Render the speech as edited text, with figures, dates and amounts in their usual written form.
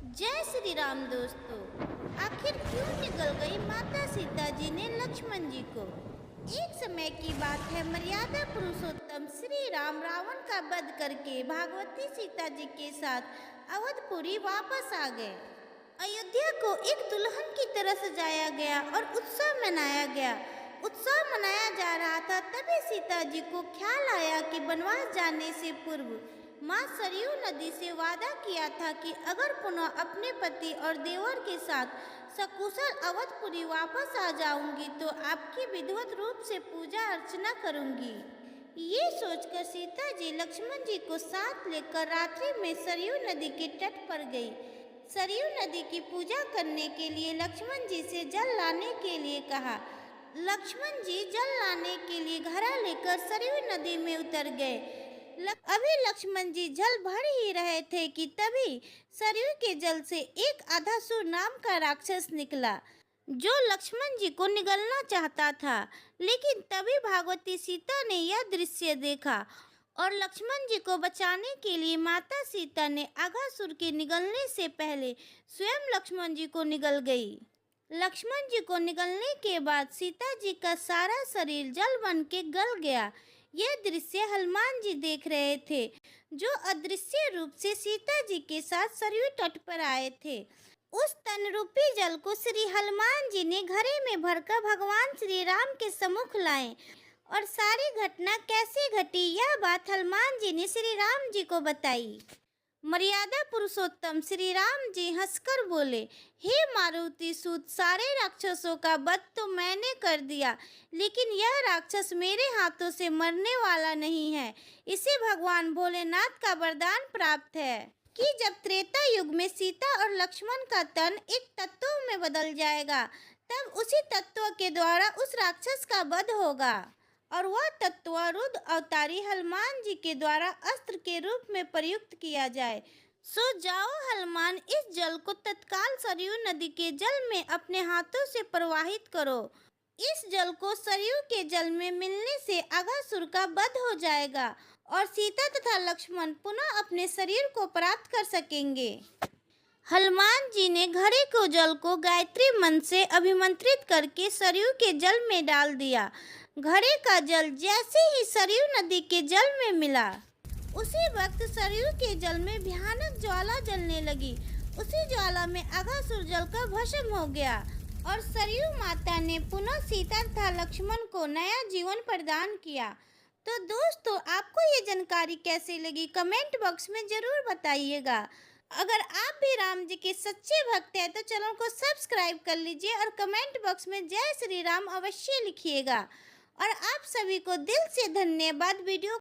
जय श्री राम दोस्तों। आखिर क्यों निकल गई माता सीता जी ने लक्ष्मण जी को। एक समय की बात है, मर्यादा पुरुषोत्तम श्री राम रावण का वध करके भागवती सीता जी के साथ अवधपुरी वापस आ गए। अयोध्या को एक दुल्हन की तरह सजाया गया और उत्सव मनाया गया। उत्सव मनाया जा रहा था, तभी सीता जी को ख्याल आया कि वनवास जाने से पूर्व माँ सरयू नदी से वादा किया था कि अगर पुनः अपने पति और देवर के साथ सकुशल अवधपुरी वापस आ जाऊंगी तो आपकी विधिवत रूप से पूजा अर्चना करूंगी। ये सोचकर सीता जी लक्ष्मण जी को साथ लेकर रात्रि में सरयू नदी के तट पर गई। सरयू नदी की पूजा करने के लिए लक्ष्मण जी से जल लाने के लिए कहा। लक्ष्मण जी जल लाने के लिए घड़ा लेकर सरयू नदी में उतर गए। अभी लक्ष्मण जी जल भर ही रहे थे कि तभी सरयू के जल से एक अधासुर नाम का राक्षस निकला, जो लक्ष्मण जी को निगलना चाहता था। लेकिन तभी भागवती सीता ने यह दृश्य देखा और लक्ष्मण जी को बचाने के लिए माता सीता ने अघासुर के निगलने से पहले स्वयं लक्ष्मण जी को निगल गई। लक्ष्मण जी को निगलने के बाद सीता जी का सारा शरीर जल बन के गल गया। यह दृश्य हनुमान जी देख रहे थे, जो अदृश्य रूप से सीता जी के साथ सरयू तट पर आए थे। उस तन रूपी जल को श्री हनुमान जी ने घड़े में भरकर भगवान श्री राम के सम्मुख लाए और सारी घटना कैसे घटी, यह बात हनुमान जी ने श्री राम जी को बताई। मर्यादा पुरुषोत्तम श्री राम जी हंसकर बोले, हे मारुति सूत, सारे राक्षसों का वध तो मैंने कर दिया, लेकिन यह राक्षस मेरे हाथों से मरने वाला नहीं है। इसे भगवान भोलेनाथ का वरदान प्राप्त है कि जब त्रेता युग में सीता और लक्ष्मण का तन एक तत्व में बदल जाएगा, तब उसी तत्व के द्वारा उस राक्षस का वध होगा और वह तत्व रुद्र अवतारी हनुमान जी के द्वारा अस्त्र के रूप में प्रयुक्त किया जाए। सो जाओ हनुमान, इस जल को तत्काल सरयू नदी के जल में अपने हाथों से प्रवाहित करो। इस जल को सरयू के जल में मिलने से अघासुर का वध हो जाएगा और सीता तथा लक्ष्मण पुनः अपने शरीर को प्राप्त कर सकेंगे। हनुमान जी ने घड़े को जल को गायत्री मंत्र से अभिमंत्रित करके सरयू के जल में डाल दिया। घड़े का जल जैसे ही सरयू नदी के जल में मिला, उसी वक्त सरयू के जल में भयानक ज्वाला जलने लगी। उसी ज्वाला में अघासुर जलकर भस्म हो गया और सरयू माता ने पुनः सीता तथा लक्ष्मण को नया जीवन प्रदान किया। तो दोस्तों, आपको ये जानकारी कैसी लगी, कमेंट बॉक्स में जरूर बताइएगा। अगर आप भी राम जी के सच्चे भक्त हैं तो चैनल को सब्सक्राइब कर लीजिए और कमेंट बॉक्स में जय श्री राम अवश्य लिखिएगा। और आप सभी को दिल से धन्यवाद। वीडियो